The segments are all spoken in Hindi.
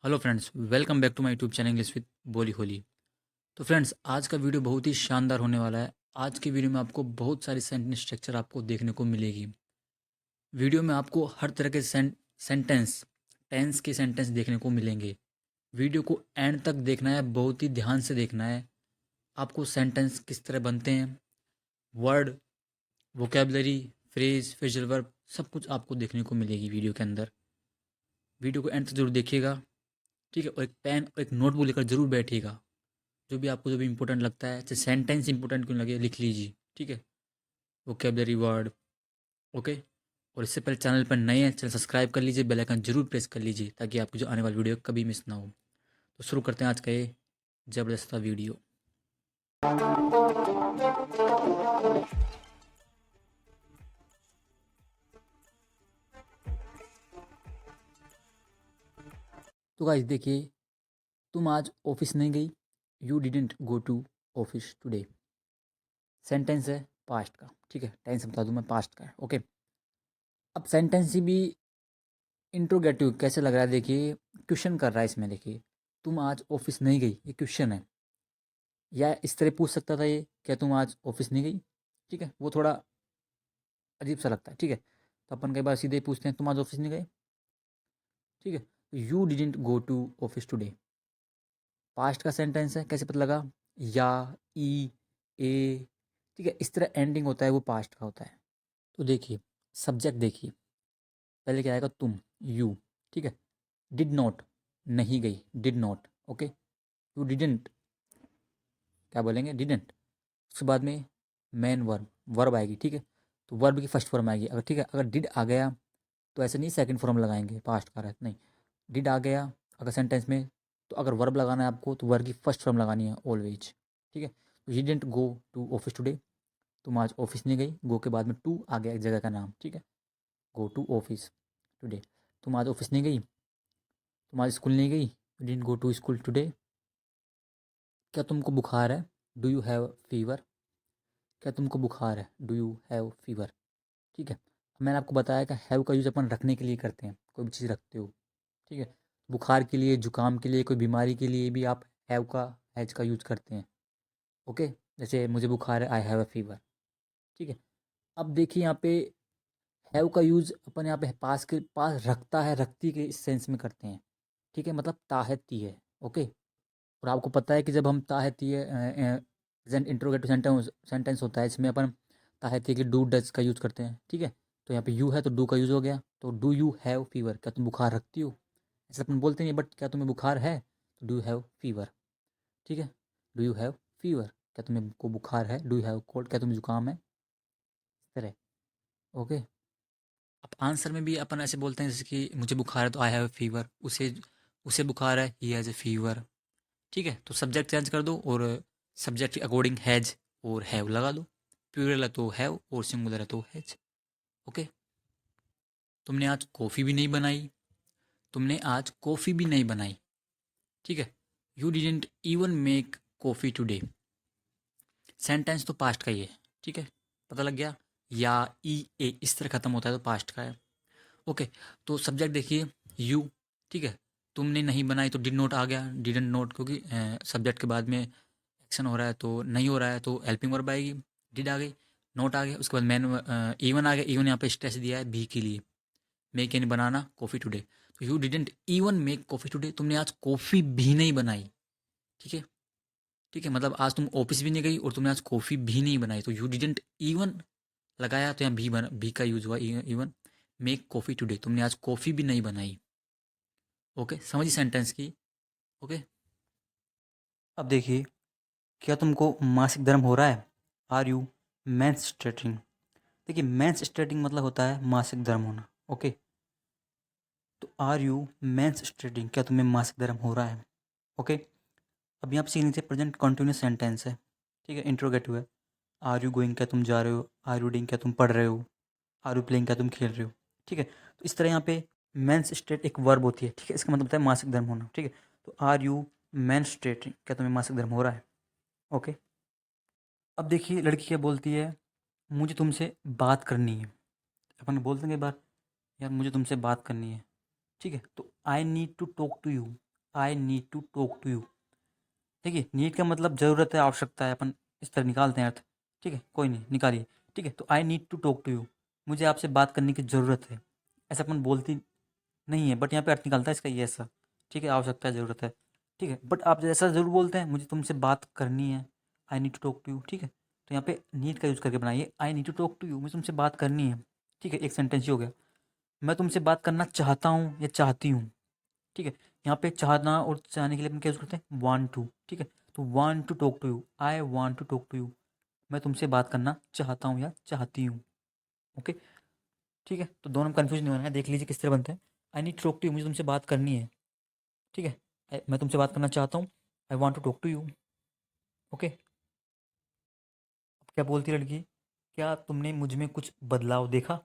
Hello friends, welcome back to my YouTube channel English with बोली होली। तो फ्रेंड्स, आज का वीडियो बहुत ही शानदार होने वाला है। आज के वीडियो में आपको बहुत सारी सेंटेंस स्ट्रक्चर आपको देखने को मिलेगी। वीडियो में आपको हर तरह के सेंटेंस टेंस के सेंटेंस देखने को मिलेंगे। वीडियो को एंड तक देखना है, बहुत ही ध्यान से देखना है। आपको सेंटेंस किस तरह बनते हैं, word, vocabulary, phrase, phrasal verb, सब कुछ आपको देखने को मिलेगी वीडियो के अंदर। वीडियो को एंड तक जरूर देखिएगा, ठीक है। और एक पेन और एक नोटबुक लेकर जरूर बैठिएगा। जो भी इंपॉर्टेंट लगता है, चाहे सेंटेंस इंपॉर्टेंट क्यों लगे, लिख लीजिए, ठीक है। Vocabulary word, okay. और इससे पहले चैनल पर नए हैं, चैनल सब्सक्राइब कर लीजिए, बेल आइकन जरूर प्रेस कर लीजिए ताकि आपकी जो आने वाली वीडियो कभी मिस ना हो। तो शुरू करते हैं आज का ये ज़बरदस्त वीडियो। तो गाइस देखिए, तुम आज ऑफिस नहीं गई, you didn't go to office today. Sentence है पास्ट का, ठीक है। टेंस बता दूं मैं, पास्ट का है, ओके। अब सेंटेंस ही भी इंट्रोगेटिव कैसे लग रहा है, देखिए क्वेश्चन कर रहा है इसमें। देखिए, तुम आज ऑफिस नहीं गई, ये क्वेश्चन है। या इस तरह पूछ सकता था ये, क्या तुम आज ऑफिस नहीं गई, ठीक है। वो थोड़ा अजीब सा लगता है, ठीक है। तो अपन कई बार सीधे ही पूछते हैं, तुम आज ऑफिस नहीं गए, ठीक है। You didn't go to office today, past का सेंटेंस है, कैसे पता लगा? या, ई, ए, ठीक है। इस तरह एंडिंग होता है, वो पास्ट का होता है। तो देखिए, सब्जेक्ट देखिए, पहले क्या आएगा? तुम, यू, ठीक है। डिड नॉट, नहीं गई, did not, okay. You didn't, क्या बोलेंगे? डिडेंट। उसके बाद में मेन वर्ब, वर्ब आएगी, ठीक है। तो वर्ब की फर्स्ट फॉर्म आएगी, अगर, ठीक है। अगर डिड आ गया तो ऐसे नहीं सेकंड फॉर्म लगाएंगे, पास्ट का रहता नहीं। डिड आ गया अगर सेंटेंस में, तो अगर वर्ब लगाना है आपको तो वर्ब की फर्स्ट फॉर्म लगानी है ऑलवेज, ठीक है। तो he didn't go to office today, तुम आज ऑफिस नहीं गई। गो के बाद में टू आ गया, एक जगह का नाम, ठीक है। गो टू ऑफिस टुडे, तुम आज ऑफिस नहीं गई, तुम आज स्कूल नहीं गई, you didn't go to school today. क्या तुमको बुखार है, डू यू हैव फीवर, क्या तुमको बुखार है, डू यू हैव फीवर, ठीक है। मैंने आपको बताया कि हैव का यूज़ अपन रखने के लिए करते हैं, कोई भी चीज़ रखते हो, ठीक है। बुखार के लिए, जुकाम के लिए, कोई बीमारी के लिए भी आप हैव का, हैज का यूज़ करते हैं, ओके। जैसे मुझे बुखार है, आई हैव अ फीवर, ठीक है। अब देखिए यहाँ पे हैव का यूज़ अपन यहाँ पे पास के पास, रखता है, रखती के इस सेंस में करते हैं, ठीक है। मतलब ताहती है, ओके। और आपको पता है कि जब हम ताहती है, प्रेजेंट इंट्रोगेटिव सेंटेंस सेंटेंस होता है, इसमें अपन ताहती के डू डज का यूज़ करते हैं, ठीक है। तो यहाँ पे यू है तो डू का यूज़ हो गया। तो डू यू हैव फीवर, क्या तुम बुखार रखती हो, ऐसे अपन बोलते नहीं, बट क्या तुम्हें बुखार है, तो डू यू हैव फीवर, ठीक है। डू यू हैव फीवर, क्या तुम्हें को बुखार है, डू यू हैव कोल्ड, क्या तुम्हें जुकाम है, इस तरह, ओके। अब आंसर में भी अपन ऐसे बोलते हैं, जैसे कि मुझे बुखार है तो आई हैव फीवर, उसे उसे बुखार है, ही हैज़ ए फीवर, ठीक है। तो सब्जेक्ट चेंज कर दो और सब्जेक्ट के अकॉर्डिंग हैज और हैव लगा दो। प्लूरल है तो हैव और सिंगुलर है तो हैज, ओके। तुमने आज कॉफ़ी भी नहीं बनाई, तुमने आज कॉफ़ी भी नहीं बनाई, ठीक है। You didn't even make coffee today, sentence तो पास्ट का ही है, ठीक है। पता लग गया? या, ई, ए इस तरह ख़त्म होता है तो पास्ट का है, ओके। तो सब्जेक्ट देखिए, यू, ठीक है। तुमने नहीं बनाई तो डिड नॉट आ गया, डिडंट नॉट, क्योंकि सब्जेक्ट के बाद में एक्शन हो रहा है तो नहीं हो रहा है, तो हेल्पिंग वर्ब आएगी। डिड आ गई, नॉट आ गया, उसके बाद मैन, इवन आ गया। इवन यहाँ पे स्ट्रेस दिया है भी के लिए, मेक यानी बनाना, कॉफ़ी टुडे। तो you didn't even make coffee today, तुमने आज कॉफ़ी भी नहीं बनाई, ठीक है। ठीक है, मतलब आज तुम ऑफिस भी नहीं गई और तुमने आज कॉफ़ी भी नहीं बनाई, तो यू डिडेंट इवन लगाया तो यहाँ भी बना, भी का यूज हुआ, इवन मेक कॉफ़ी टुडे, तुमने आज कॉफ़ी भी नहीं बनाई, ओके। समझिए सेंटेंस की, ओके। अब देखिए, क्या तुमको मासिक धर्म हो रहा है, आर यू मेंस्ट्रुएटिंग। देखिए, मेंस्ट्रुएटिंग मतलब होता है मासिक धर्म होना, ओके। तो आर यू मेंस्ट्रुएटिंग, क्या तुम्हें मासिक धर्म हो रहा है, ओके। अब यहाँ पे सीख लीजिए, प्रेजेंट कॉन्टिन्यूस सेंटेंस है, ठीक है। इंट्रोगेटिव है। आर यू गोइंग, क्या तुम जा रहे हो, आर यू डूइंग, क्या तुम पढ़ रहे हो, आर यू प्लेइंग, क्या तुम खेल रहे हो, ठीक है। तो इस तरह यहाँ पे मेंस्ट्रुएट एक वर्ब होती है, ठीक है। इसका मतलब होता है मासिक धर्म होना, ठीक है। तो आर यू मेंस्ट्रुएटिंग, क्या तुम्हें मासिक धर्म हो रहा है, ओके। अब देखिए, लड़की क्या बोलती है, मुझे तुमसे बात करनी है। अपन बोलते हैं कई बार, यार मुझे तुमसे बात करनी है, ठीक है। तो I need to talk to you, I need to talk to you. देखिए नीड का मतलब ज़रूरत है, आवश्यकता है, अपन इस तरह निकालते हैं अर्थ। ठीक है, कोई नहीं, निकालिए। ठीक है, तो I need to talk to you, मुझे आपसे बात करने की ज़रूरत है। ऐसा अपन बोलती नहीं है, बट यहाँ पे अर्थ निकलता है इसका ये ऐसा। ठीक है, आवश्यकता है, ज़रूरत है। ठीक है, बट आप ऐसा ज़रूर बोलते हैं, मुझे तुमसे बात करनी है, I need to talk to you. ठीक है, तो यहाँ पे नीड का यूज़ करके बनाइए, I need to talk to you, मुझे तुमसे बात करनी है। ठीक है, एक सेंटेंस ही हो गया। मैं तुमसे बात करना चाहता हूँ या चाहती हूँ। ठीक है, यहाँ पे चाहना और चाहने के लिए अपन क्या यूज़ करते हैं, वांट टू। ठीक है, तो want to talk to you, I want to talk to you, मैं तुमसे बात करना चाहता हूँ या चाहती हूँ। ओके, ठीक है, तो दोनों में कन्फ्यूज नहीं होना है, देख लीजिए किस तरह बनते हैं। I need to talk to you, मुझे तुमसे बात करनी है। ठीक है, मैं तुमसे बात करना चाहता हूँ, I want to talk to you. Okay, अब क्या बोलती है लड़की, क्या तुमने मुझ में कुछ बदलाव देखा।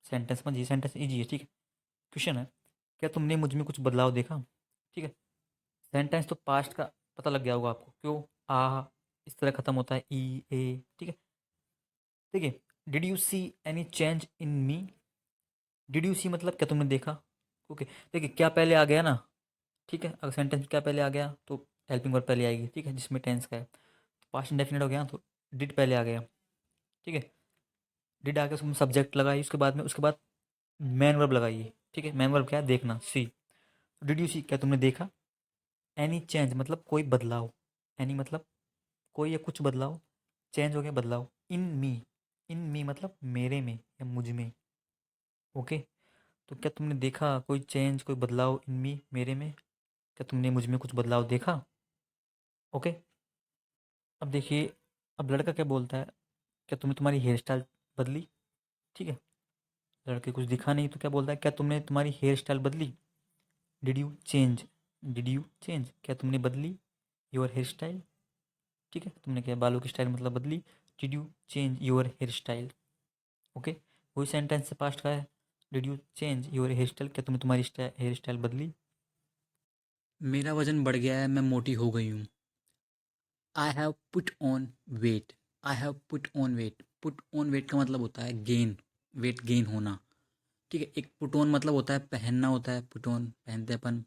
सेंटेंस में, ये सेंटेंस ईजी है। ठीक है, क्वेश्चन है, क्या तुमने मुझ में कुछ बदलाव देखा। ठीक है, सेंटेंस तो पास्ट का पता लग गया होगा आपको, क्यों आ इस तरह खत्म होता है, ई ए। ठीक है, देखिए, did you see any change in me. Did you see मतलब क्या तुमने देखा। ओके, देखिए क्या पहले आ गया ना। ठीक है, अगर सेंटेंस में क्या पहले आ गया तो हेल्पिंग वर्ब पहले आएगी। ठीक है, जिसमें टेंस का है, पास्ट इंडेफिनिट हो गया तो डिड पहले आ गया। ठीक है, डिड आके उसमें सब्जेक्ट लगाई, उसके बाद में उसके बाद मैन वर्ब लगाइए। ठीक है, मैन वर्ब क्या है, देखना, सी। डिड यू सी क्या तुमने देखा। एनी चेंज मतलब कोई बदलाव, एनी मतलब कोई या कुछ बदलाव, चेंज हो गया बदलाव, इन मी मतलब मेरे में या मुझ में। ओके, तो क्या तुमने देखा कोई चेंज, कोई बदलाव, इन मी मेरे में, क्या तुमने मुझ में कुछ बदलाव देखा। ओके, अब देखिए, अब लड़का क्या बोलता है, क्या तुमने तुम्हारी हेयर स्टाइल बदली। ठीक है, लड़के कुछ दिखा नहीं तो क्या बोलता है, क्या तुमने तुम्हारी हेयर स्टाइल बदली। Did you change, did you change क्या तुमने बदली योर हेयर स्टाइल। ठीक है, तुमने क्या बालों की स्टाइल मतलब बदली, did you change your hair style. Okay, वही सेंटेंस से पास्ट का है, did you change your hair style क्या तुमने तुम्हारी हेयर स्टाइल बदली। मेरा वजन बढ़ गया है, मैं मोटी हो गई हूँ। I have put on weight, I have put on weight, put on weight का मतलब होता है गेन, वेट गेन होना। ठीक है, एक पुट ऑन मतलब होता है पहनना, होता है पुट ऑन पहनते हैं अपन,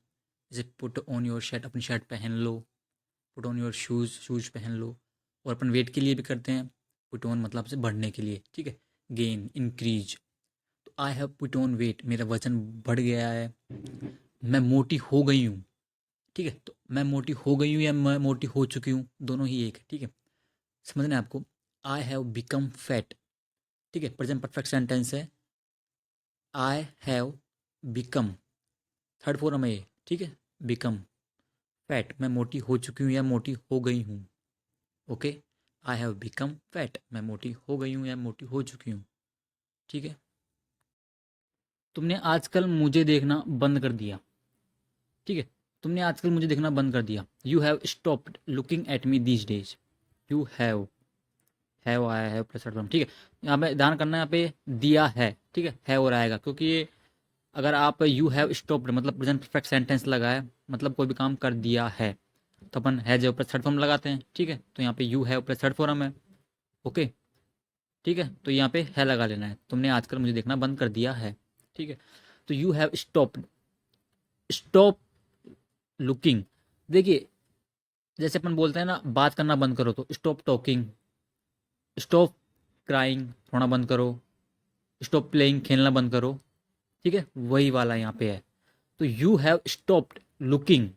जैसे पुट ऑन योर शर्ट, अपनी शर्ट पहन लो। Put on your shoes, shoes पहन लो। और अपन वेट के लिए भी करते हैं, पुट ऑन मतलब से बढ़ने के लिए। ठीक है, गेन, इंक्रीज। तो I have put on weight, मेरा वजन बढ़ गया है। मैं मोटी हो गई हूँ। ठीक है, तो मैं मोटी हो गई हूँ या मैं मोटी हो चुकी हूँ, दोनों ही एक है। ठीक है, समझना है आपको। I have become fat. ठीक है, प्रेजेंट परफेक्ट सेंटेंस है, I have become, third form है ये। ठीक है, बिकम फैट, मैं मोटी हो चुकी हूँ या मोटी हो गई हूँ। Okay, I have become fat, मैं मोटी हो गई हूँ या मोटी हो चुकी हूँ। ठीक है, तुमने आजकल मुझे देखना बंद कर दिया। ठीक है, तुमने आजकल मुझे देखना बंद कर दिया। You have stopped looking at me these days. You have आया है प्लस वर्ब। ठीक है, यहाँ पे ध्यान करना है, यहाँ पे दिया है। ठीक है, और आएगा, क्योंकि ये अगर आप यू हैव स्टॉप्ड मतलब प्रेजेंट परफेक्ट सेंटेंस लगाए, मतलब कोई भी काम कर दिया है, तो अपन है जो प्लस थर्ड फॉर्म लगाते हैं। ठीक है, तो यहाँ पे you have plus third form है। ओके, ठीक है, तो यहाँ पे है लगा लेना है, तुमने आजकल मुझे देखना बंद कर दिया है। ठीक है, तो you have stopped, stop looking. देखिए, जैसे अपन बोलते हैं ना, बात करना बंद करो, तो स्टॉप टॉकिंग, स्टॉप क्राइंग रोना बंद करो, स्टॉप प्लेइंग खेलना बंद करो। ठीक है, वही वाला यहाँ पे है। तो you have stopped looking,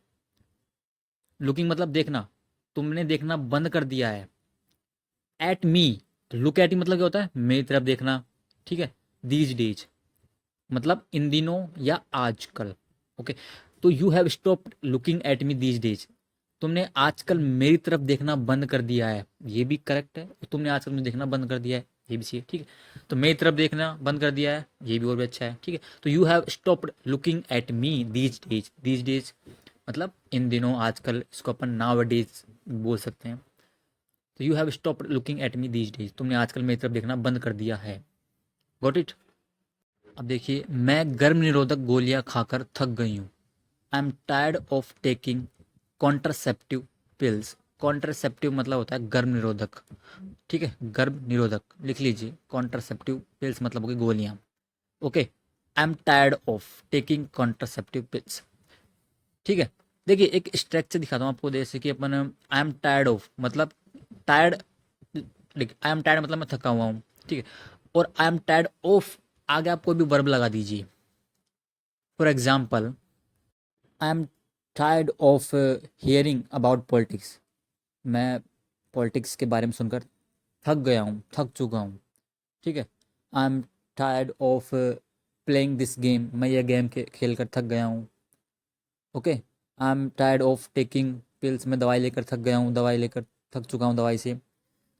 looking मतलब देखना, तुमने देखना बंद कर दिया है। एट मी, लुक एट मतलब क्या होता है, मेरी तरफ देखना। ठीक है, दीज डेज मतलब इन दिनों या आजकल। ओके, तो you have stopped looking at me these days, तुमने आजकल मेरी तरफ देखना बंद कर दिया है, ये भी करेक्ट है। तुमने आजकल मुझे देखना बंद कर दिया है, ये भी सही है। ठीक है, तो मेरी तरफ देखना बंद कर दिया है, ये भी और भी अच्छा है। ठीक है, तो you have stopped looking at me these days मतलब इन दिनों, आजकल, इसको अपन नाउ डेज बोल सकते हैं। तो you have stopped looking at me these days, तुमने आजकल मेरी तरफ देखना बंद कर दिया है। Got it. अब देखिए, मैं गर्भ निरोधक गोलियां खाकर थक गई हूँ। I am tired of taking contraceptive pills. Contraceptive मतलब होता है गर्भ निरोधक। ठीक है, गर्भ निरोधक लिख लीजिए, कॉन्ट्रासेप्टिव पिल्स मतलब होगी गोलियां। Okay, I am tired of taking contraceptive pills. ठीक है। देखिए एक स्ट्रक्चर दिखाता हूँ आपको, जैसे कि अपन आई एम टायर्ड ऑफ मतलब टायर्ड, आई एम टायर्ड मतलब मैं थका हुआ हूँ, ठीक है। और आई एम टायर्ड ऑफ आगे आप कोई भी वर्ब लगा दीजिए। For example I am tired of hearing about politics, मैं पॉलिटिक्स के बारे में सुनकर थक गया हूँ, थक चुका हूँ, ठीक है। I am tired of playing this game, मैं ये गेम खेल कर थक गया हूँ, okay. I am tired of taking pills, मैं दवाई लेकर थक गया हूँ, दवाई लेकर थक चुका हूँ दवाई से,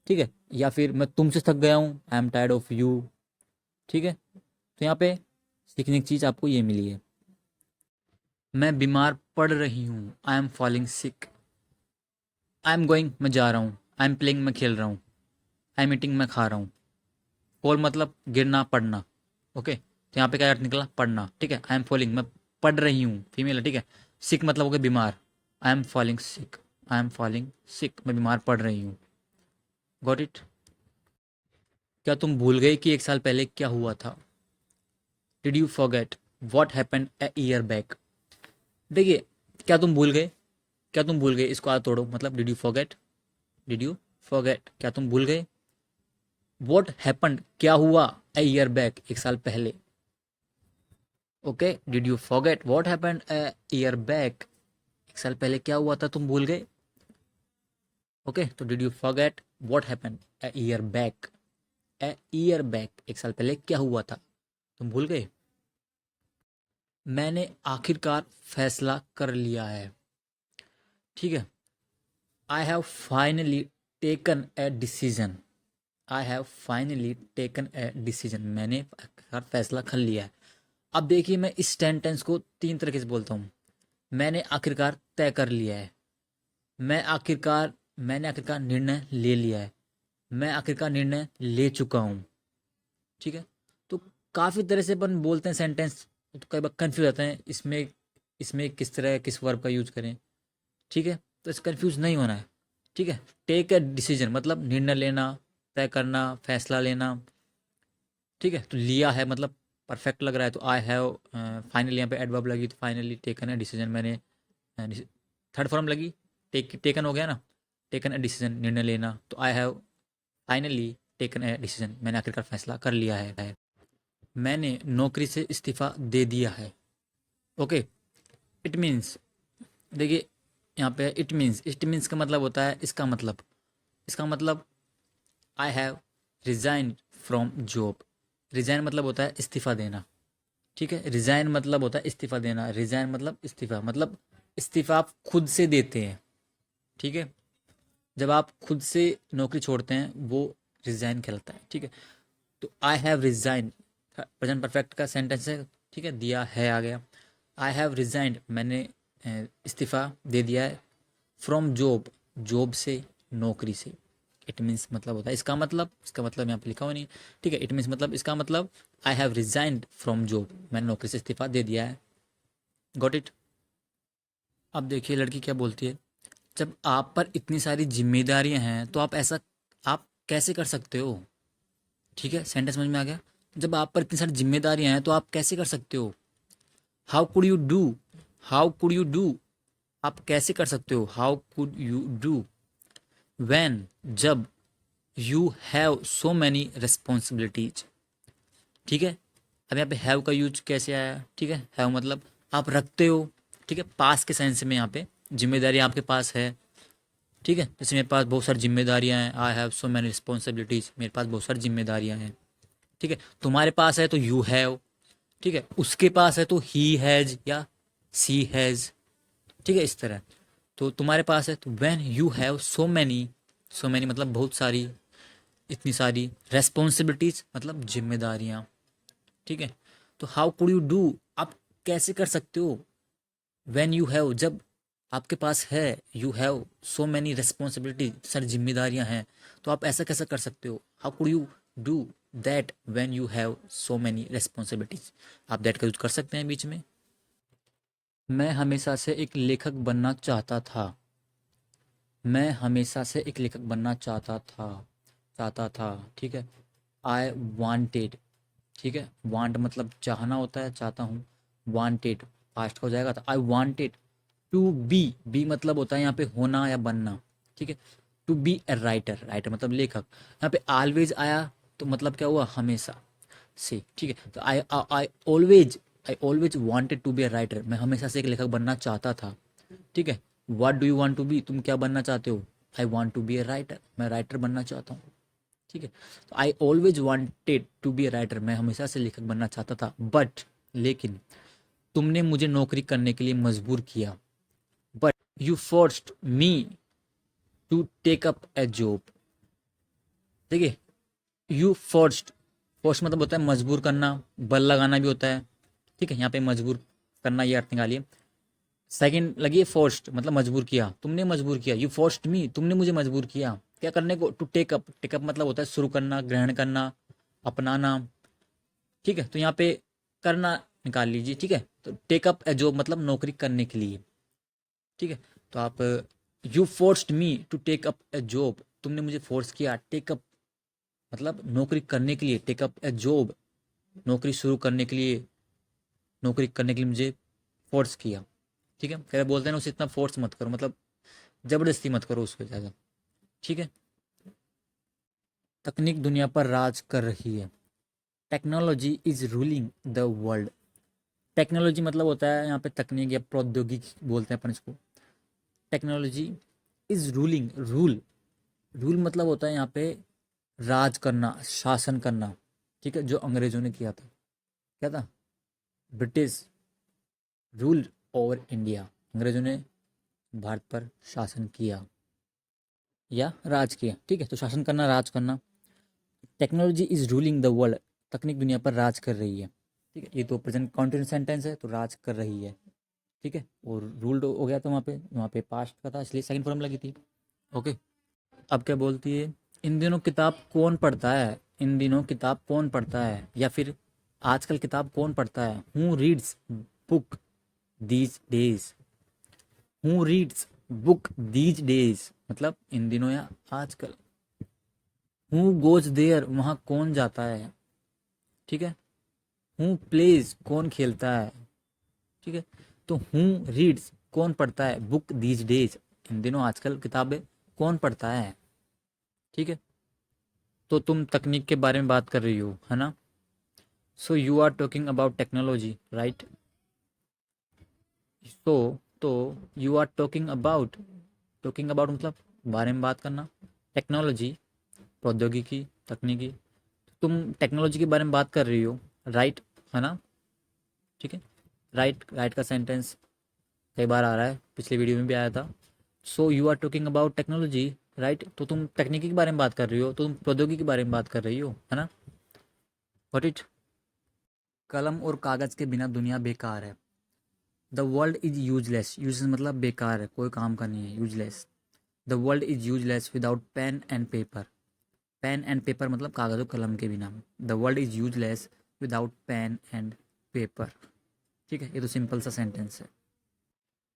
ठीक है। या फिर मैं तुमसे थक गया हूँ, I am tired of you, ठीक है। तो यहाँ पे सीखने की चीज़ आपको ये मिली है। मैं बीमार पड़ रही हूँ, आई am falling sick. I am going, मैं जा रहा हूँ। आई एम प्लेइंग, मैं खेल रहा हूँ। आई एम ईटिंग, मैं खा रहा हूँ। फॉल मतलब गिरना, पड़ना, ओके। तो यहाँ पे क्या अर्थ निकला, पढ़ना, ठीक है। आई एम फॉलिंग, मैं पढ़ रही हूँ, फीमेल है, ठीक है। सिक मतलब हो गया बीमार, I am falling sick, I am falling sick, मैं बीमार पड़ रही हूँ। Got it. क्या तुम भूल गए कि एक साल पहले क्या हुआ था? Did you forget what happened a year back? देखिए क्या तुम भूल गए, क्या तुम भूल गए, इसको आगे तोड़ो, मतलब did you forget, did you forget, क्या तुम भूल गए। वॉट हैपेंड, क्या हुआ, ए ईयर बैक, एक साल पहले, okay. Did you forget what happened a year back, एक साल पहले क्या हुआ था, तुम भूल गए, ओके। तो did you forget what happened a year back, a year back, एक साल पहले क्या हुआ था, तुम भूल गए। मैंने आखिरकार फैसला कर लिया है, ठीक है। I have finally taken a decision, I have finally taken a decision, मैंने आखिरकार फैसला कर लिया है। अब देखिए मैं इस सेंटेंस को तीन तरीके से बोलता हूँ। मैंने आखिरकार तय कर लिया है, मैं आखिरकार, मैंने आखिरकार निर्णय ले लिया है, मैं आखिरकार निर्णय ले चुका हूँ, ठीक है। तो काफ़ी तरह से अपन बोलते हैं सेंटेंस, तो कई बार कन्फ्यूज जाते हैं इसमें, इसमें किस तरह किस वर्ब का यूज करें, ठीक है। तो इस कन्फ्यूज नहीं होना है, ठीक है। टेक अ डिसीजन मतलब निर्णय लेना, तय करना, फैसला लेना, ठीक है। तो लिया है मतलब परफेक्ट लग रहा है, तो आई हैव, फाइनली यहाँ पे एडवर्ब लगी तो फाइनली टेकन अ डिसीजन, मैंने थर्ड फॉर्म लगी, टेकन हो गया ना, टेकन अ डिसीजन निर्णय लेना, तो I have finally taken a decision, मैंने आखिरकार फैसला कर लिया है। मैंने नौकरी से इस्तीफ़ा दे दिया है, ओके। इट मीन्स, देखिए यहाँ पे इट मीन्स का मतलब होता है इसका मतलब, इसका मतलब I have resign from job. Resign मतलब होता है इस्तीफ़ा देना, ठीक है। रिजाइन मतलब होता है इस्तीफ़ा देना, रिजाइन मतलब इस्तीफ़ा, मतलब इस्तीफ़ा आप खुद से देते हैं, ठीक है। जब आप खुद से नौकरी छोड़ते हैं वो रिजाइन कहलाता है, ठीक है। तो I have resign present perfect का सेंटेंस है, ठीक है, दिया है आ गया। आई हैव रिजाइंड, मैंने इस्तीफ़ा दे दिया है, फ्रॉम जॉब, जॉब से, नौकरी से। इट मीन्स मतलब होता है इसका मतलब, इसका मतलब यहाँ पे लिखा हुआ नहीं, ठीक है। इट मीन्स मतलब इसका मतलब I have resigned from job, मैंने नौकरी से इस्तीफ़ा दे दिया है। Got it. अब देखिए लड़की क्या बोलती है, जब आप पर इतनी सारी जिम्मेदारियां हैं तो आप ऐसा, आप कैसे कर सकते हो, ठीक है। सेंटेंस समझ में आ गया। जब आप पर इतनी सारी जिम्मेदारियां हैं तो आप कैसे कर सकते हो, how could you do, how could you do, आप कैसे कर सकते हो, how could you do, when जब, you have so many responsibilities, ठीक है। अब यहाँ पे हैव का यूज कैसे आया, ठीक है। हैव मतलब आप रखते हो, ठीक है, पास के सेंस में यहाँ पे जिम्मेदारी आपके पास है, ठीक है। जैसे मेरे पास बहुत सारी जिम्मेदारियाँ हैं, I have so many responsibilities, मेरे पास बहुत सारी जिम्मेदारियाँ हैं, ठीक है। तुम्हारे पास है तो यू हैव, ठीक है। उसके पास है तो ही हैज़ या सी हैज़, ठीक है, इस तरह। तो तुम्हारे पास है तो when you have so many, so many मतलब बहुत सारी, इतनी सारी, रेस्पॉन्सिबिलिटीज मतलब जिम्मेदारियाँ, ठीक है। तो हाउ कुड यू डू, आप कैसे कर सकते हो, व्हेन यू हैव जब आपके पास है, you have so many responsibility सारी जिम्मेदारियां हैं, तो आप ऐसा कैसा कर सकते हो, how could you do that when you have so many responsibilities, आप दैट का यूज कर सकते हैं बीच में। मैं हमेशा से एक लेखक बनना चाहता था, मैं हमेशा से एक लेखक बनना चाहता था, ठीक है। आई वांटेड, ठीक है, वांट मतलब चाहना होता है, चाहता हूँ, वांटेड पास्ट का हो जाएगा, तो आई वांटेड टू बी मतलब होता है यहाँ पे होना या बनना, ठीक है। To be a writer, writer मतलब लेखक। यहाँ पे ऑलवेज आया तो मतलब क्या हुआ, हमेशा से, ठीक है। तो I always wanted to be a writer, मैं हमेशा से एक लेखक बनना चाहता था, ठीक है। What do you want to be, तुम क्या बनना चाहते हो? I want to be a writer, मैं राइटर बनना चाहता हूँ, ठीक है। तो I always wanted to be a writer, मैं हमेशा से लेखक बनना चाहता था, बट लेकिन तुमने मुझे नौकरी करने के लिए मजबूर किया, but you forced me to take up a job, ठीक है। यू फोर्स्ड, फोर्स मतलब होता है मजबूर करना, बल लगाना भी होता है, ठीक है। यहाँ पे मजबूर करना ये अर्थ निकालिए। सेकंड लगी फोर्स्ड मतलब मजबूर किया, तुमने मजबूर किया। यू फोर्स्ड मी, तुमने मुझे मजबूर किया क्या करने को? To take up, take up मतलब होता है शुरू करना, ग्रहण करना, अपनाना, ठीक है। तो यहाँ पे करना निकाल लीजिए, ठीक है। तो टेक अप ए जॉब मतलब नौकरी करने के लिए, ठीक है। तो आप you forced me to take up a job, तुमने मुझे फोर्स किया, टेक अप मतलब नौकरी करने के लिए, टेक अप ए जॉब नौकरी शुरू करने के लिए, नौकरी करने के लिए मुझे फोर्स किया, ठीक है। फिर बोलते हैं ना उसे इतना फोर्स मत करो, मतलब जबरदस्ती मत करो उसको ज़्यादा, ठीक है। तकनीक दुनिया पर राज कर रही है, technology is ruling the world. Technology मतलब होता है यहाँ पे तकनीक या प्रौद्योगिकी बोलते हैं अपन इसको। Technology is ruling, rule, rule मतलब होता है यहाँ पे राज करना, शासन करना, ठीक है। जो अंग्रेजों ने किया था, क्या था? ब्रिटिश रूल ओवर इंडिया, अंग्रेजों ने भारत पर शासन किया या राज किया, ठीक है। तो शासन करना, राज करना। Technology is ruling the world, तकनीक दुनिया पर राज कर रही है, ठीक है। ये तो प्रेजेंट कॉन्टिन्यूस सेंटेंस है, तो राज कर रही है, ठीक है। और रूल्ड हो गया, तो वहाँ पे पास्ट का था, इसलिए सेकंड फॉर्म लगी थी, ओके। अब क्या बोलती है, इन दिनों किताब कौन पढ़ता है, इन दिनों किताब कौन पढ़ता है, या फिर आजकल किताब कौन पढ़ता है। Who reads book these days, who reads book these days मतलब इन दिनों या आजकल। हु गोज देयर, वहाँ कौन जाता है, ठीक है। हु प्लेज, कौन खेलता है, ठीक है। तो हु रीड्स, कौन पढ़ता है, बुक दीज डेज इन दिनों आजकल किताबें कौन पढ़ता है, ठीक है। तो तुम तकनीक के बारे में बात कर रही हो, है ना। So you are talking about technology, right. तो यू आर टॉकिंग अबाउट मतलब बारे में बात करना, टेक्नोलॉजी प्रौद्योगिकी, तकनीकी। तुम टेक्नोलॉजी के बारे में बात कर रही हो, राइट, है ना, ठीक है। राइट, राइट का सेंटेंस कई बार आ रहा है, पिछले वीडियो में भी आया था। So you are talking about technology, right. तो तुम तकनीकी के बारे में बात कर रही हो, तो तुम प्रौद्योगिकी के बारे में बात कर रही हो, है ना। व्हाट इट, कलम और कागज़ के बिना दुनिया बेकार है। The world is useless, useless मतलब बेकार है, कोई काम का नहीं है, useless. The world is useless without pen and paper, pen and paper मतलब कागज़ और कलम के बिना। The world is useless without pen and paper, ठीक है। ये तो सिंपल सा सेंटेंस है।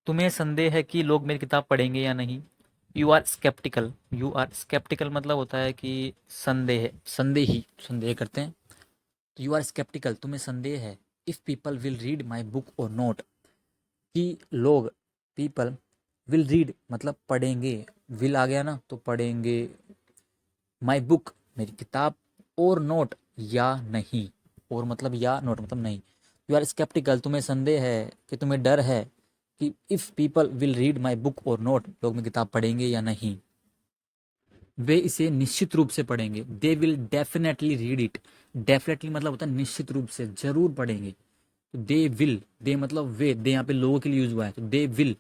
तुम्हें संदेह है कि लोग मेरी किताब पढ़ेंगे या नहीं। You are sceptical, you are sceptical मतलब होता है कि संदेह, संदेही, संदेह करते हैं। तो यू आर स्केप्टिकल, तुम्हें संदेह है, if people will read my book और नोट, कि लोग, पीपल विल रीड मतलब पढ़ेंगे, विल आ गया ना तो पढ़ेंगे, माई बुक मेरी किताब, और नोट या नहीं, और मतलब या, नोट मतलब नहीं। यू आर स्केप्टिकल, तुम्हें संदेह है कि तुम्हें डर है कि if people will read my book और नोट, लोग मेरी किताब पढ़ेंगे या नहीं। वे इसे निश्चित रूप से पढ़ेंगे, they will definitely read it, definitely मतलब होता है निश्चित रूप से, जरूर पढ़ेंगे। तो दे विल, दे मतलब वे, दे यहाँ पे लोगों के लिए यूज हुआ है, तो दे विल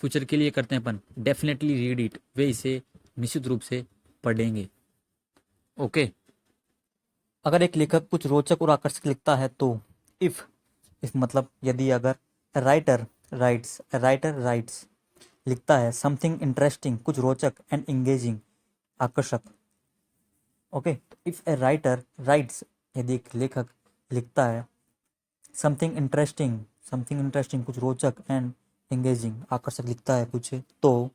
फ्यूचर के लिए करते हैं अपन, डेफिनेटली रीड इट, वे इसे निश्चित रूप से पढ़ेंगे, ओके। अगर एक लेखक कुछ रोचक और आकर्षक लिखता है तो, इफ मतलब यदि, अगर, राइटर राइट्स लिखता है, समथिंग इंटरेस्टिंग कुछ रोचक, एंड एंगेजिंग आकर्षक, okay. If a writer writes, यदि एक लेखक लिखता है, समथिंग इंटरेस्टिंग कुछ रोचक, एंड एंगेजिंग आकर्षक लिखता है कुछ, तो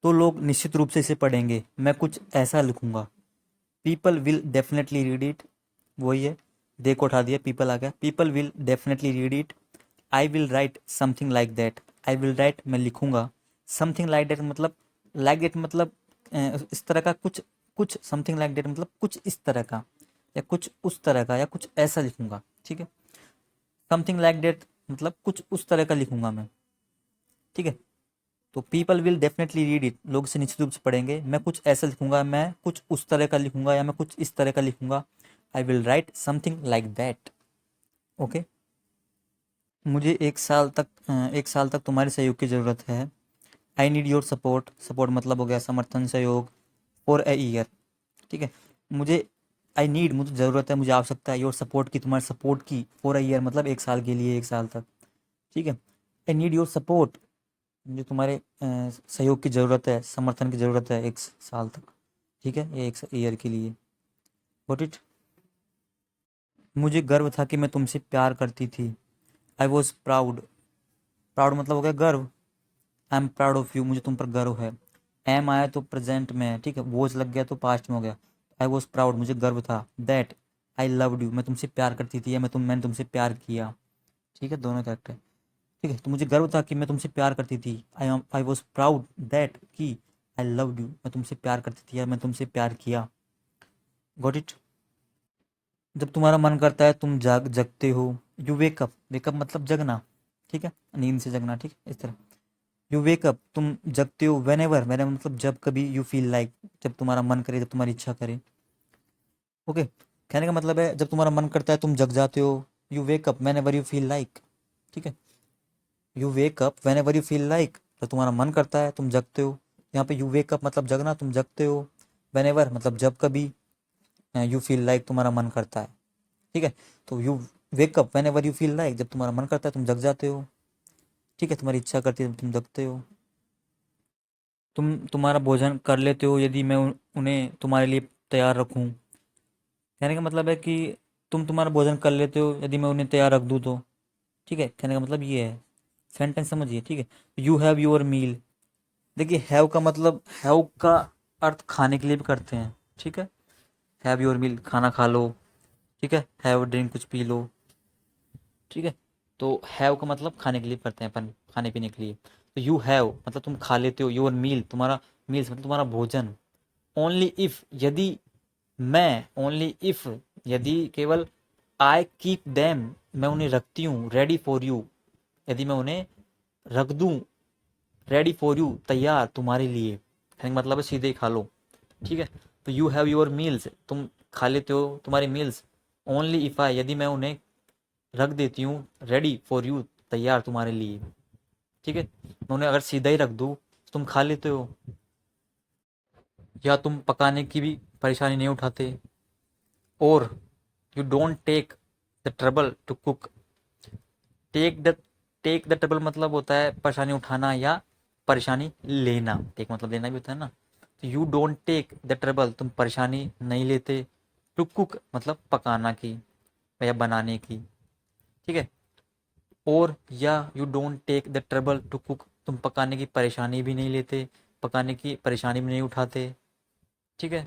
लोग निश्चित रूप से इसे पढ़ेंगे। मैं कुछ ऐसा लिखूंगा, people will definitely read it, वही है, दे को उठा दिया, पीपल आ गया, people will definitely read it. I will write something like that, I will write मैं लिखूंगा, समथिंग लाइक दैट मतलब लाइक दैट मतलब इस तरह का कुछ, कुछ समथिंग लाइक दैट मतलब कुछ इस तरह का या कुछ उस तरह का या कुछ ऐसा लिखूंगा, ठीक है। समथिंग लाइक दैट मतलब कुछ उस तरह का लिखूंगा मैं, ठीक है। तो people will definitely read it, लोग इसे निश्चित रूप से पढ़ेंगे। मैं कुछ ऐसा लिखूंगा, मैं कुछ उस तरह का लिखूंगा या मैं कुछ इस तरह का लिखूंगा। I will write something like that. Okay. मुझे एक साल तक तुम्हारे सहयोग की ज़रूरत है। I need your support, support मतलब हो गया समर्थन, सहयोग। फॉर ए ईयर, ठीक है। मुझे आई नीड मुझे ज़रूरत है, मुझे आवश्यकता है, योर सपोर्ट की, तुम्हारे सपोर्ट की। फॉर ए ईयर मतलब एक साल के लिए, एक साल तक, ठीक है। आई नीड योर सपोर्ट, मुझे तुम्हारे सहयोग की ज़रूरत है, समर्थन की ज़रूरत है एक साल तक, ठीक है, ये एक ईयर के लिए। Got it. मुझे गर्व था कि मैं तुमसे प्यार करती थी। आई वॉज प्राउड, प्राउड मतलब हो गया गर्व। I am proud of you, मुझे तुम पर गर्व है। एम आया तो प्रेजेंट में है, ठीक है। वॉज लग गया तो पास्ट में हो गया। आई वॉज प्राउड, मुझे गर्व था। दैट आई लव्ड यू, मैं तुमसे प्यार करती थी या मैंने तुमसे प्यार किया, ठीक है, दोनों करेक्ट है, ठीक है। तो मुझे गर्व था कि मैं तुमसे प्यार करती थी। आई वॉज प्राउड दैट कि आई लव्ड यू, मैं तुमसे प्यार करती थी या मैं तुमसे प्यार किया। Got it. जब तुम्हारा मन करता है तुम जगते हो। यू वेकअप, वेकअप मतलब जगना, ठीक है, नींद से जगना, ठीक है, इस तरह। यू वेकअप तुम जगते हो। वेन एवर, वेन एवर मतलब जब कभी। यू फील लाइक जब तुम्हारा मन करे, जब तुम्हारी इच्छा करे। ओके। कहने का मतलब है जब तुम्हारा मन करता है तुम जग जाते हो। You wake up when ever you feel like, ठीक है। You wake up when ever you feel like, जब तुम्हारा मन करता है तुम जगते हो। यहाँ पे यू वेकअप मतलब जगना, तुम जगते हो। वेन एवर मतलब जब कभी। यू फील लाइक तुम्हारा मन करता है, ठीक है। तो you wake up when ever you feel like, जब तुम्हारा मन करता है तुम जग जाते हो, ठीक है, तुम्हारी इच्छा करती है तुम जगते हो। तुम्हारा भोजन कर लेते हो यदि मैं उन्हें तुम्हारे लिए तैयार रखूं। कहने का मतलब है कि तुम्हारा भोजन कर लेते हो यदि मैं उन्हें तैयार रख दूं तो, ठीक है। कहने का मतलब ये है, सेंटेंस समझिए, ठीक है। यू हैव योर मील, देखिए हैव का मतलब, हैव का अर्थ खाने के लिए भी करते हैं, ठीक है। हैव योर मील खाना खा लो, ठीक है। हैव ड्रिंक कुछ पी लो, ठीक है। तो हैव का मतलब खाने के लिए करते हैं अपन, खाने पीने के लिए। तो यू हैव मतलब तुम खा लेते हो, योर मील तुम्हारा, मील्स मतलब तुम्हारा भोजन। ओनली इफ यदि मैं, ओनली इफ यदि केवल। आई कीप देम मैं उन्हें रखती हूँ। रेडी फॉर यू यदि मैं उन्हें रख दूँ। रेडी फॉर यू तैयार तुम्हारे लिए, कहने का मतलब है सीधे ही खा लो, ठीक है। तो यू हैव योर मील्स तुम खा लेते हो तुम्हारी मील्स। ओनली इफ आई यदि मैं उन्हें रख देती हूँ। रेडी फॉर यू तैयार तुम्हारे लिए, ठीक है। मैं उन्हें अगर सीधा ही रख दूँ तुम खा लेते हो, या तुम पकाने की भी परेशानी नहीं उठाते। और you don't take the trouble to cook. Take the take the trouble मतलब होता है परेशानी उठाना या परेशानी लेना। टेक मतलब लेना भी होता है ना। तो you don't take the trouble तुम परेशानी नहीं लेते। टू कुक मतलब पकाना की या बनाने की, ठीक है। और या you don't take the trouble to cook तुम पकाने की परेशानी भी नहीं लेते, पकाने की परेशानी भी नहीं उठाते, ठीक है।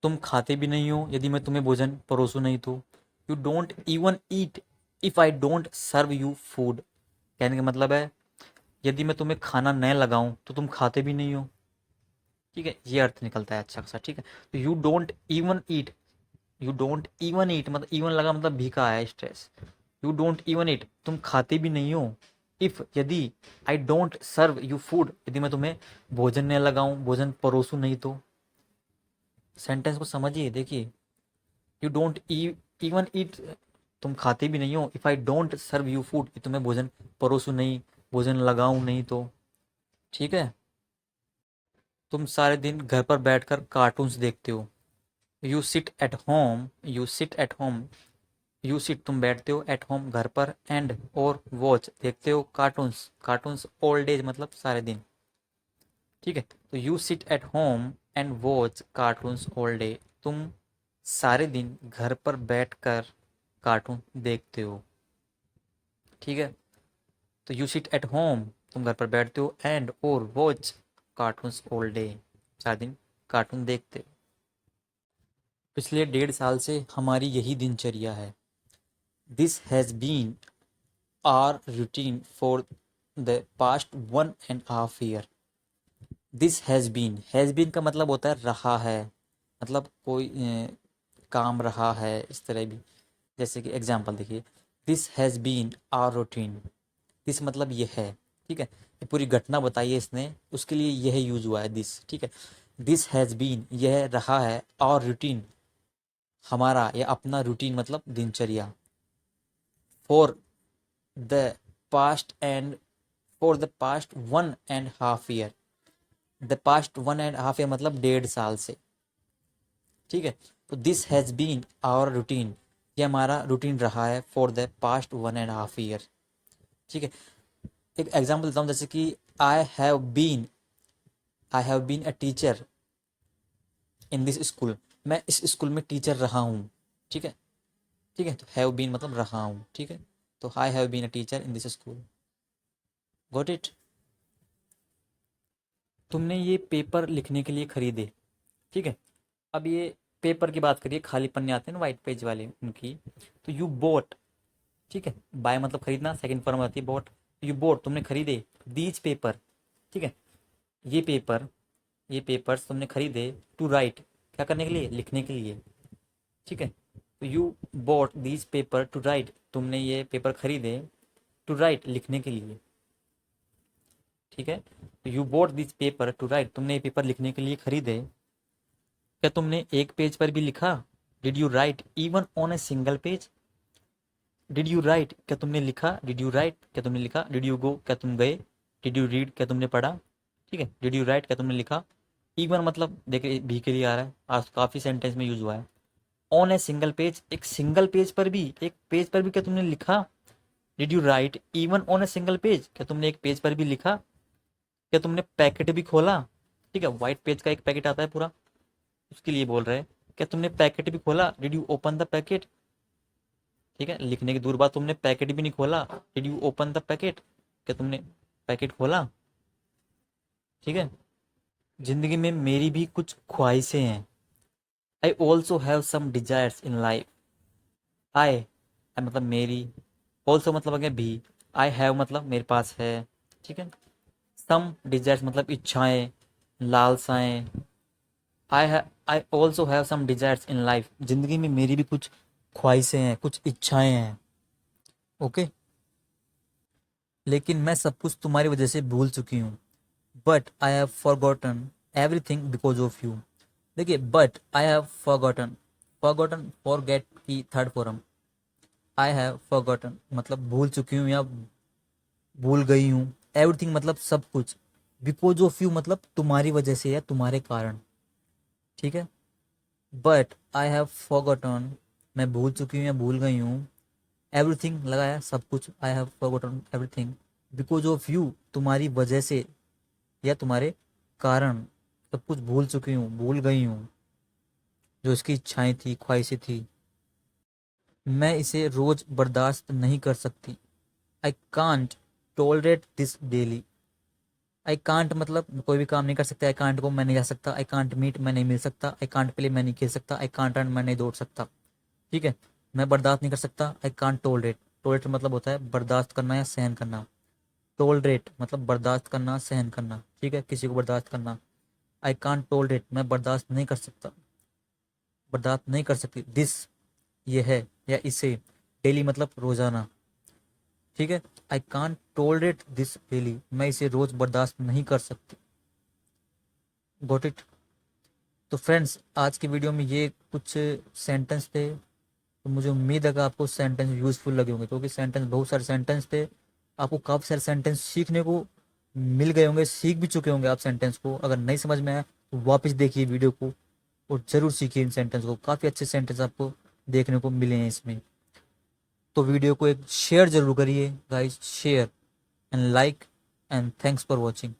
तुम खाते भी नहीं हो यदि मैं तुम्हें भोजन परोसूं नहीं तो। You don't even eat if I don't serve you food. कहने का मतलब है यदि मैं तुम्हें खाना न लगाऊं तो तुम खाते भी नहीं हो, ठीक है, ये अर्थ निकलता है अच्छा खासा, ठीक है। तो you don't even eat, you don't even eat मतलब इवन लगा मतलब भी का है stress. You don't even eat तुम खाते भी नहीं हो। इफ यदि I don't serve you food यदि मैं तुम्हें भोजन न लगाऊं, भोजन परोसूं नहीं तो। सेंटेंस को समझिए, देखिए। यू डोंट इवन ईट तुम खाते भी नहीं हो। If I don't serve you food तुम्हें भोजन परोसूं नहीं, भोजन लगाऊं नहीं तो, ठीक है। तुम सारे दिन घर पर बैठकर कार्टून्स देखते हो। You sit at home, you sit at home, you sit तुम बैठते हो, एट होम घर पर, एंड और वॉच देखते हो कार्टून्स, कार्टून्स ऑल डेज मतलब सारे दिन, ठीक है। तो you sit at home and watch cartoons all day तुम सारे दिन घर पर बैठकर कार्टून देखते हो, ठीक है। तो यू सिट एट होम तुम घर पर बैठते हो, एंड और वॉच कार्टून्स ऑल डे सारे दिन कार्टून देखते हो। पिछले 1.5 साल से हमारी यही दिनचर्या है। This has been our routine for the past 1.5 year. This has been का मतलब होता है रहा है, मतलब कोई काम रहा है इस तरह भी। जैसे कि एग्जांपल देखिए, this has been our routine. This मतलब ये है, ठीक है, ये पूरी घटना बताई है इसने, उसके लिए यह यूज हुआ है दिस, ठीक है। दिस हैज़ बीन यह रहा है, आवर रूटीन हमारा या अपना रूटीन मतलब दिनचर्या, for the past and for the past 1.5 year. The past 1.5 year मतलब 1.5 साल से, ठीक है। तो this has been our routine, ये हमारा रूटीन रहा है फॉर द पास्ट 1.5 ईयर, ठीक है। एक एग्जांपल देता हूँ, जैसे कि I have been a teacher in this school. मैं इस स्कूल में टीचर रहा हूँ, ठीक है, ठीक है। तो हैव बीन मतलब रहा हूँ, ठीक है। तो I have been a teacher in this school. Got it. तुमने ये पेपर लिखने के लिए खरीदे, ठीक है। अब ये पेपर की बात करिए, खाली पन्ने आते हैं ना वाइट पेज वाले उनकी। तो यू बोट, ठीक है, बाय मतलब खरीदना, सेकंड फॉर्म आती है बोट। यू बोट तुमने खरीदे, दीज पेपर, ठीक है, ये पेपर, ये पेपर्स तुमने खरीदे, टू राइट क्या करने के लिए, लिखने के लिए, ठीक है। तो you boat these paper two right, तुमने ये पेपर खरीदे टू राइट लिखने के लिए, ठीक है। तो you boat this paper two right, तुमने ये पेपर लिखने के लिए खरीदे। क्या तुमने एक पेज पर भी लिखा, did you right even on a single page. Did you right क्या तुमने लिखा, डिड यू राइट क्या तुमने लिखा, डिड यू गो क्या तुम गए, डिड यू रीड क्या तुमने पढ़ा, ठीक है। डिड यू राइट क्या तुमने लिखा। इवन मतलब देखिए भी के लिए आ रहा है, आज काफ़ी सेंटेंस में यूज हुआ है। ऑन ए सिंगल पेज, एक सिंगल पेज पर भी, एक पेज पर भी क्या तुमने लिखा। Did you right even on a single page, क्या तुमने एक पेज पर भी लिखा। क्या तुमने पैकेट भी खोला, ठीक है, व्हाइट पेज का एक पैकेट आता है पूरा, उसके लिए बोल रहे हैं। क्या तुमने पैकेट भी खोला, did you open the packet, ठीक है, लिखने की दूर बात, तुमने पैकेट भी नहीं खोला, did you open the packet, क्या तुमने पैकेट खोला, ठीक है। जिंदगी में मेरी भी कुछ ख्वाहिशें हैं, I also have some desires in life. I मतलब मेरी, ऑल्सो मतलब अगर भी, आई हैव मतलब मेरे पास है, ठीक है। सम डिजायर्स मतलब इच्छाएं, लालसाएं। I also have some desires in life, जिंदगी में मेरी भी कुछ ख्वाहिशें हैं, कुछ इच्छाएं हैं, ओके। लेकिन मैं सब कुछ तुम्हारी वजह से भूल चुकी हूँ, but I have forgotten everything because of you. देखिए, but I have forgotten, forgotten forget की third form. I have forgotten मतलब भूल चुकी हूँ या भूल गई हूँ, एवरीथिंग मतलब सब कुछ, बिकॉज ऑफ यू मतलब तुम्हारी वजह से या तुम्हारे कारण, ठीक है। बट आई हैव फॉरगॉटन मैं भूल चुकी हूँ या भूल गई हूँ, एवरीथिंग लगाया सब कुछ, आई have forgotten everything because of you तुम्हारी वजह से या तुम्हारे कारण सब कुछ भूल चुकी हूँ, भूल गई हूँ, जो इसकी इच्छाएं थी, ख्वाहिशें थी। मैं इसे रोज बर्दाश्त नहीं कर सकती, I can't tolerate this daily. I can't मतलब कोई भी काम नहीं कर सकता, आई कांट को मैं नहीं जा सकता, आई कांट मीट मैं नहीं मिल सकता, आई कांट प्ले मैं नहीं खेल सकता, आई कांट रन मैं नहीं दौड़ सकता, ठीक है। मैं बर्दाश्त नहीं कर सकता, आई कांट टॉलरेट, टॉलरेट मतलब होता है बर्दाश्त करना या सहन करना, टॉलरेट मतलब बर्दाश्त करना, सहन करना, ठीक है, किसी को बर्दाश्त करना। आई कांट टॉलरेट मैं बर्दाश्त नहीं कर सकता, बर्दाश्त नहीं कर सकती, दिस ये है या इसे, डेली मतलब रोजाना, ठीक है। I can't tolerate this daily मैं इसे रोज बर्दाश्त नहीं कर सकती। Got it. तो फ्रेंड्स, आज की वीडियो में ये कुछ सेंटेंस थे, तो मुझे उम्मीद है कि आपको सेंटेंस यूजफुल लगे होंगे, क्योंकि सेंटेंस बहुत सारे सेंटेंस थे, आपको काफ़ी सारे सेंटेंस सीखने को मिल गए होंगे, सीख भी चुके होंगे आप सेंटेंस को। अगर नहीं समझ में आया तो वापस देखिए वीडियो को और ज़रूर सीखिए इन सेंटेंस को, काफ़ी अच्छे सेंटेंस आपको देखने को मिले हैं इसमें। तो वीडियो को एक शेयर जरूर करिए guys, share and like, and thanks for watching.